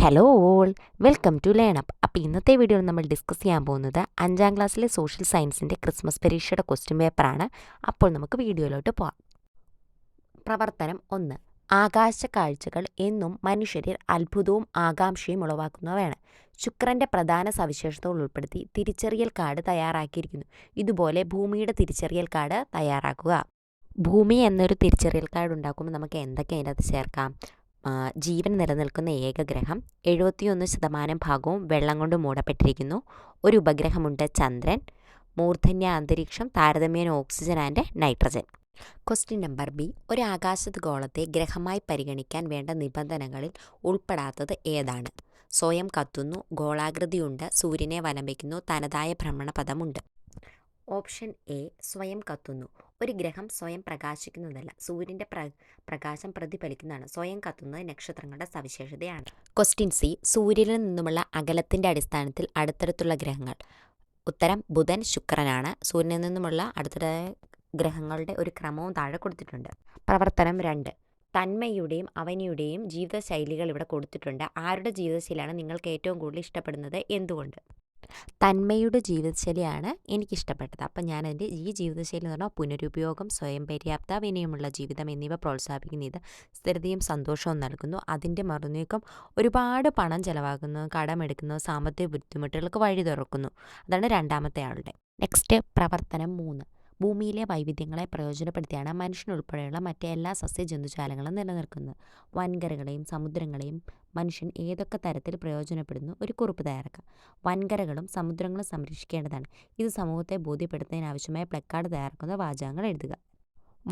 Hello all, welcome to Learn Up. അപ്പോൾ ഇന്നത്തെ വീഡിയോയിൽ നമ്മൾ ഡിസ്കസ് ചെയ്യാൻ പോകുന്നത് 5ാം ക്ലാസ്സിലെ സോഷ്യൽ സയൻസിൻ്റെ ക്രിസ്മസ് പരീക്ഷയുടെ ക്വസ്റ്റ്യൻ പേപ്പറാണ്. അപ്പോൾ നമുക്ക് വീഡിയോയിലോട്ട് പോകാം. പ്രവർത്തനം 1. ആകാശ കാഴ്ചകൾ എന്നും മനുഷ്യരിൽ അത്ഭുതവും ആകാംക്ഷയും ഉളവാക്കുന്നവയാണ്. ശുക്രൻ്റെ പ്രധാന സവിശേഷതകൾ ഉൾപ്പെടുത്തി തിരിച്ചറിയൽ കാർഡ് തയ്യാറാക്കിയിരിക്കുന്നു. ഇതുപോലെ ഭൂമിയുടെ തിരിച്ചറിയൽ കാർഡ് തയ്യാറാക്കുക. ഭൂമി എന്നൊരു തിരിച്ചറിയൽ കാർഡ് ഉണ്ടാക്കുമ്പോൾ നമുക്ക് എന്തൊക്കെ അതിനകത്ത് ചേർക്കാം? ജീവൻ നിലനിൽക്കുന്ന ഏക ഗ്രഹം, 71% ഭാഗവും വെള്ളം കൊണ്ട് മൂടപ്പെട്ടിരിക്കുന്നു. ഒരു ഉപഗ്രഹമുണ്ട്, ചന്ദ്രൻ. മൂർധന്യ അന്തരീക്ഷം, താരതമ്യേന oxygen and nitrogen. Question number B. ഒരു ആകാശഗോളത്തെ ഗ്രഹമായി പരിഗണിക്കാൻ വേണ്ട നിബന്ധനകളിൽ ഉൾപ്പെടാത്തത് ഏതാണ്? സ്വയം കത്തുന്നു, ഗോളാകൃതിയുണ്ട്, സൂര്യനെ വലം വയ്ക്കുന്നു, തനതായ ഭ്രമണപഥമുണ്ട്. ഓപ്ഷൻ എ സ്വയം കത്തുന്നു. ഒരു ഗ്രഹം സ്വയം പ്രകാശിക്കുന്നതല്ല, സൂര്യൻ്റെ പ്രകാശം പ്രതിഫലിക്കുന്നതാണ്. സ്വയം കത്തുന്നത് നക്ഷത്രങ്ങളുടെ സവിശേഷതയാണ്. Question C. സൂര്യനിൽ നിന്നുമുള്ള അകലത്തിൻ്റെ അടിസ്ഥാനത്തിൽ അടുത്തടുത്തുള്ള ഗ്രഹങ്ങൾ. ഉത്തരം ബുധൻ, ശുക്രനാണ്. സൂര്യനിൽ നിന്നുമുള്ള അടുത്തുള്ള ഗ്രഹങ്ങളുടെ ഒരു ക്രമവും താഴെ കൊടുത്തിട്ടുണ്ട്. പ്രവർത്തനം 2. തന്മയുടെയും അവനിയുടെയും ജീവിതശൈലികൾ ഇവിടെ കൊടുത്തിട്ടുണ്ട്. ആരുടെ ജീവിതശൈലിയാണ് നിങ്ങൾക്ക് ഏറ്റവും കൂടുതൽ ഇഷ്ടപ്പെടുന്നത്? എന്തുകൊണ്ട്? തന്മയുടെ ജീവിതശൈലിയാണ് എനിക്കിഷ്ടപ്പെട്ടത്. അപ്പം ഞാനതിൻ്റെ ഈ ജീവിതശൈലി എന്ന് പറഞ്ഞാൽ പുനരുപയോഗം, സ്വയം പര്യാപ്ത, വിനയമുള്ള ജീവിതം എന്നിവ പ്രോത്സാഹിപ്പിക്കുന്ന ഇത് സ്ഥിരതയും സന്തോഷവും നൽകുന്നു. അതിൻ്റെ മറുനീക്കം ഒരുപാട് പണം ചെലവാക്കുന്നു, കടമെടുക്കുന്നു, സാമ്പത്തിക ബുദ്ധിമുട്ടുകൾക്ക് വഴി തുറക്കുന്നു. അതാണ് രണ്ടാമത്തെ ആളുടെ. നെക്സ്റ്റ് പ്രവർത്തനം 3. ഭൂമിയിലെ വൈവിധ്യങ്ങളെ പ്രയോജനപ്പെടുത്തിയാണ് മനുഷ്യനുൾപ്പെടെയുള്ള മറ്റെല്ലാ സസ്യജന്തുജാലങ്ങളും നിലനിൽക്കുന്നത്. വൻകരകളെയും സമുദ്രങ്ങളെയും മനുഷ്യൻ ഏതൊക്കെ തരത്തിൽ പ്രയോജനപ്പെടുന്നു? ഒരു കുറിപ്പ് തയ്യാറാക്കുക. വൻകരകളും സമുദ്രങ്ങളും സംരക്ഷിക്കേണ്ടതാണ്. ഇത് സമൂഹത്തെ ബോധ്യപ്പെടുത്തുന്നതിനാവശ്യമായ പ്ലക്കാർഡ് തയ്യാറാക്കുന്ന വാചകങ്ങൾ എഴുതുക.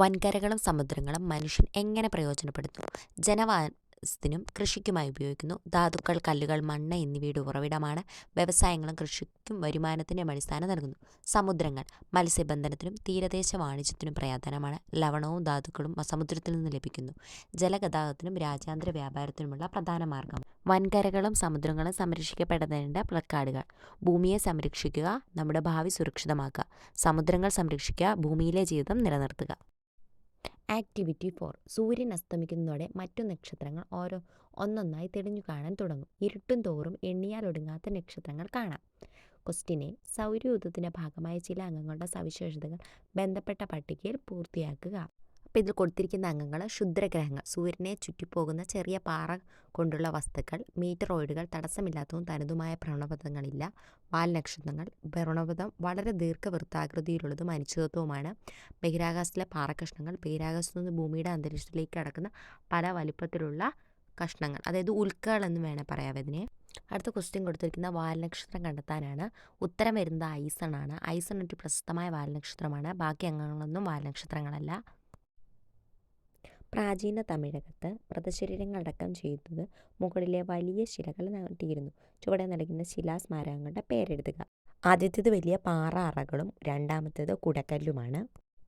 വൻകരകളും സമുദ്രങ്ങളും മനുഷ്യൻ എങ്ങനെ പ്രയോജനപ്പെടുത്തുന്നു? ജനവാസത്തിനും കൃഷിക്കുമായി ഉപയോഗിക്കുന്നു. ധാതുക്കൾ, കല്ലുകൾ, മണ്ണ് എന്നിവയുടെ ഉറവിടമാണ്. വ്യവസായങ്ങളും കൃഷിക്കും വരുമാനത്തിൻ്റെ അടിസ്ഥാനം നൽകുന്നു. സമുദ്രങ്ങൾ മത്സ്യബന്ധനത്തിനും തീരദേശ വാണിജ്യത്തിനും പ്രയോജനമാണ്. ലവണവും ധാതുക്കളും സമുദ്രത്തിൽ നിന്ന് ലഭിക്കുന്നു. ജലഗതാഗതത്തിനും രാജ്യാന്തര വ്യാപാരത്തിനുമുള്ള പ്രധാന മാർഗം. വൻകരകളും സമുദ്രങ്ങളും സംരക്ഷിക്കപ്പെടേണ്ട പ്ലക്കാർഡുകൾ. ഭൂമിയെ സംരക്ഷിക്കുക, നമ്മുടെ ഭാവി സുരക്ഷിതമാക്കുക. സമുദ്രങ്ങൾ സംരക്ഷിക്കുക, ഭൂമിയിലെ ജീവിതം നിലനിർത്തുക. ആക്ടിവിറ്റി 4. സൂര്യൻ അസ്തമിക്കുന്നതോടെ മറ്റു നക്ഷത്രങ്ങൾ ഒന്നൊന്നായി തെളിഞ്ഞു കാണാൻ തുടങ്ങും. ഇരുട്ടും തോറും എണ്ണിയാലൊടുങ്ങാത്ത നക്ഷത്രങ്ങൾ കാണാം. Question A. സൗരയൂഥത്തിൻ്റെ ഭാഗമായ ചില അംഗങ്ങളുടെ സവിശേഷതകൾ ബന്ധപ്പെട്ട പട്ടികയിൽ പൂർത്തിയാക്കുക. അപ്പോൾ ഇതിൽ കൊടുത്തിരിക്കുന്ന അംഗങ്ങൾ ക്ഷുദ്രഗ്രഹങ്ങൾ, സൂര്യനെ ചുറ്റിപ്പോകുന്ന ചെറിയ പാറ കൊണ്ടുള്ള വസ്തുക്കൾ. മീറ്ററോയിഡുകൾ, തടസ്സമില്ലാത്തതും തനതുമായ ഭ്രമണപഥങ്ങളില്ല. വാൽനക്ഷത്രങ്ങൾ, ഭ്രമണപഥം വളരെ ദീർഘവൃത്താകൃതിയിലുള്ളതും അനിശ്ചിതത്വവുമാണ്. ബഹിരാകാശത്തിലെ പാറക്കഷ്ണങ്ങൾ, ബഹിരാകാശത്തു നിന്ന് ഭൂമിയുടെ അന്തരീക്ഷത്തിലേക്ക് കടക്കുന്ന പല വലിപ്പത്തിലുള്ള കഷ്ണങ്ങൾ, അതായത് ഉൽക്കകൾ എന്ന് വേണേൽ പറയാം ഇതിനെ. അടുത്ത ക്വസ്റ്റ്യൻ കൊടുത്തിരിക്കുന്ന വാൽനക്ഷത്രം കണ്ടെത്താനാണ്. ഉത്തരം വരുന്നത് ഐസൺ ആണ്. ഐസൺ ഒരു പ്രശസ്തമായ വാൽനക്ഷത്രമാണ്. ബാക്കി അംഗങ്ങളൊന്നും വാൽനക്ഷത്രങ്ങളല്ല. പ്രാചീന തമിഴകത്ത് മൃതശരീരങ്ങൾ അടക്കം ചെയ്യുന്നത് മുകളിലെ വലിയ ശിലകൾ നാട്ടിയിരുന്നു. ചുവടെ നൽകുന്ന ശിലാസ്മാരകങ്ങളുടെ പേരെഴുതുക. ആദ്യത്തേത് വലിയ പാറ അറകളും രണ്ടാമത്തേത് കുടക്കല്ലുമാണ്.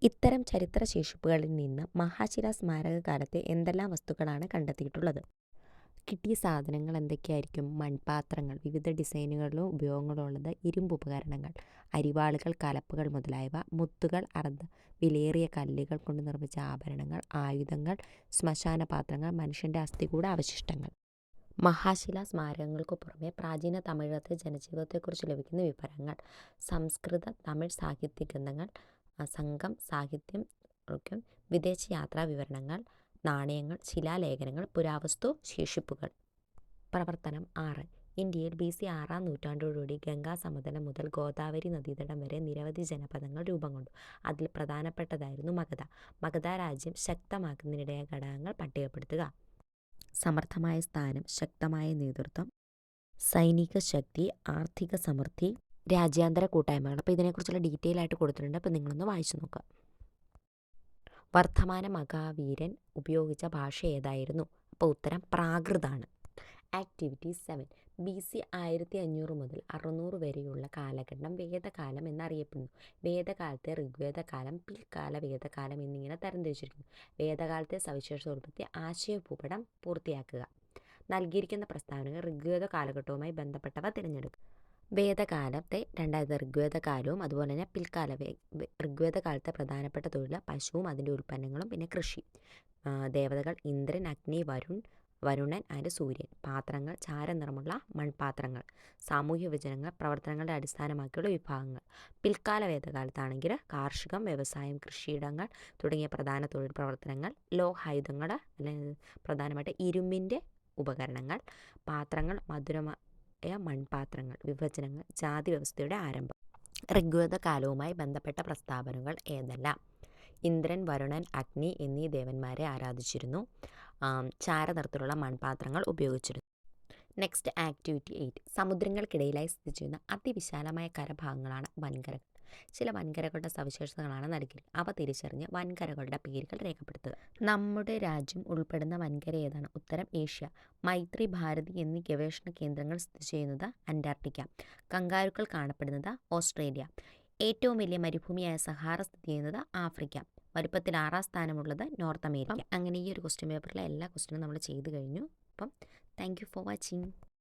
ഇത്തരം ചരിത്ര ശേഷിപ്പുകളിൽ നിന്ന് മഹാശിലാ സ്മാരക കാലത്തെ എന്തെല്ലാം വസ്തുക്കളാണ് കണ്ടെത്തിയിട്ടുള്ളത്? കിട്ടിയ സാധനങ്ങൾ എന്തൊക്കെയായിരിക്കും? മൺപാത്രങ്ങൾ, വിവിധ ഡിസൈനുകളിലും ഉപയോഗങ്ങളും ഉള്ളത്. ഇരുമ്പ് ഉപകരണങ്ങൾ, അരിവാളുകൾ, കലപ്പുകൾ മുതലായവ. മുത്തുകൾ, വിലയേറിയ കല്ലുകൾ കൊണ്ട് നിർമ്മിച്ച ആഭരണങ്ങൾ, ആയുധങ്ങൾ, ശ്മശാന പാത്രങ്ങൾ, മനുഷ്യൻ്റെ അസ്ഥികൂട അവശിഷ്ടങ്ങൾ. മഹാശിലാ സ്മാരകങ്ങൾക്ക് പുറമെ പ്രാചീന തമിഴകത്തെ ജനജീവിതത്തെക്കുറിച്ച് ലഭിക്കുന്ന വിവരങ്ങൾ. സംസ്കൃത തമിഴ് സാഹിത്യ ഗ്രന്ഥങ്ങൾ, സംഘം സാഹിത്യം, വിദേശ യാത്രാ വിവരണങ്ങൾ, നാണയങ്ങൾ, ശിലാലേഖനങ്ങൾ, പുരാവസ്തു ശേഷിപ്പുകൾ. പ്രവർത്തനം 6. ഇന്ത്യയിൽ BC 6ാം നൂറ്റാണ്ടോടുകൂടി ഗംഗാ സമതലം മുതൽ ഗോദാവരി നദീതടം വരെ നിരവധി ജനപദങ്ങൾ രൂപം കൊണ്ടു. അതിൽ പ്രധാനപ്പെട്ടതായിരുന്നു മഗധ. മഗധ രാജ്യം ശക്തമാക്കുന്നതിനിടയായ ഘടകങ്ങൾ പട്ടികപ്പെടുത്തുക. സമർത്ഥമായ സ്ഥാനം, ശക്തമായ നേതൃത്വം, സൈനിക ശക്തി, ആർത്ഥിക സമൃദ്ധി, രാജ്യാന്തര കൂട്ടായ്മകൾ. അപ്പോൾ ഇതിനെക്കുറിച്ചുള്ള ഡീറ്റെയിൽ ആയിട്ട് കൊടുത്തിട്ടുണ്ട്. അപ്പോൾ നിങ്ങളൊന്ന് വായിച്ചു നോക്കുക. വർദ്ധമാന മഹാവീരൻ ഉപയോഗിച്ച ഭാഷ ഏതായിരുന്നു? അപ്പോൾ ഉത്തരം പ്രാകൃതാണ്. ആക്ടിവിറ്റി 7. BC 1500 മുതൽ 600 വരെയുള്ള കാലഘട്ടം വേദകാലം എന്നറിയപ്പെടുന്നു. വേദകാലത്തെ ഋഗ്വേദകാലം, പിൽക്കാല വേദകാലം എന്നിങ്ങനെ തരംതിരിച്ചിരിക്കുന്നു. വേദകാലത്തെ സവിശേഷത ഉൾപ്പെടുത്തി ആശയഭൂപടം പൂർത്തിയാക്കുക. നൽകിയിരിക്കുന്ന പ്രസ്താവനകൾ ഋഗ്വേദ കാലഘട്ടവുമായി ബന്ധപ്പെട്ടവ തിരഞ്ഞെടുക്കുക. വേദകാലത്തെ ഋഗ്വേദകാലവും അതുപോലെ തന്നെ പിൽക്കാല ഋഗ്വേദകാലത്തെ പ്രധാനപ്പെട്ട തൊഴിൽ പശുവും അതിൻ്റെ ഉൽപ്പന്നങ്ങളും, പിന്നെ കൃഷി. ദേവതകൾ ഇന്ദ്രൻ, അഗ്നി, വരുൺ, വരുണൻ ആൻഡ് സൂര്യൻ. പാത്രങ്ങൾ ചാരനിറമുള്ള മൺപാത്രങ്ങൾ. സാമൂഹ്യ വിഭജനങ്ങൾ പ്രവർത്തനങ്ങളുടെ അടിസ്ഥാനമാക്കിയുള്ള വിഭാഗങ്ങൾ. പിൽക്കാല വേദകാലത്താണെങ്കിൽ കാർഷികം, വ്യവസായം, കൃഷിയിടങ്ങൾ തുടങ്ങിയ പ്രധാന തൊഴിൽ പ്രവർത്തനങ്ങൾ. ലോഹായുധങ്ങൾ അല്ലെങ്കിൽ പ്രധാനമായിട്ട് ഇരുമ്പിൻ്റെ ഉപകരണങ്ങൾ. പാത്രങ്ങൾ മധുരമായ മൺപാത്രങ്ങൾ. വിഭജനങ്ങൾ ജാതി വ്യവസ്ഥയുടെ ആരംഭം. ഋഗ്വേദ കാലവുമായി ബന്ധപ്പെട്ട പ്രസ്താവനകൾ ഏതെല്ലാം? ഇന്ദ്രൻ, വരുണൻ, അഗ്നി എന്നീ ദേവന്മാരെ ആരാധിച്ചിരുന്നു. ചാരനിറത്തിലുള്ള മൺപാത്രങ്ങൾ ഉപയോഗിച്ചിരുന്നു. Next activity 8. സമുദ്രങ്ങൾക്കിടയിലായി സ്ഥിതി ചെയ്യുന്ന അതിവിശാലമായ കരഭാഗങ്ങളാണ് വൻകരകൾ. ചില വൻകരകളുടെ സവിശേഷതകളാണ് നൽകിയിരിക്കുന്നത്. അവ തിരിച്ചറിഞ്ഞ് വൻകരകളുടെ പേരുകൾ രേഖപ്പെടുത്തുക. നമ്മുടെ രാജ്യം ഉൾപ്പെടുന്ന വൻകര ഏതാണ്? ഉത്തരം ഏഷ്യ. മൈത്രി, ഭാരതി എന്നീ ഗവേഷണ കേന്ദ്രങ്ങൾ സ്ഥിതി ചെയ്യുന്നത് അന്റാർട്ടിക്ക. കങ്കാരുക്കൾ കാണപ്പെടുന്നത് ഓസ്ട്രേലിയ. ഏറ്റവും വലിയ മരുഭൂമിയായ സഹാറ സ്ഥിതി ചെയ്യുന്നത് ആഫ്രിക്ക. വലുപ്പത്തിൽ 6ാം സ്ഥാനമുള്ളത് നോർത്ത് അമേരിക്ക. അങ്ങനെ ഈ ഒരു ക്വസ്റ്റ്യൻ പേപ്പറിലെ എല്ലാ ക്വസ്റ്റ്യനും നമ്മൾ ചെയ്ത് കഴിഞ്ഞു. അപ്പം താങ്ക് യു ഫോർ വാച്ചിങ്.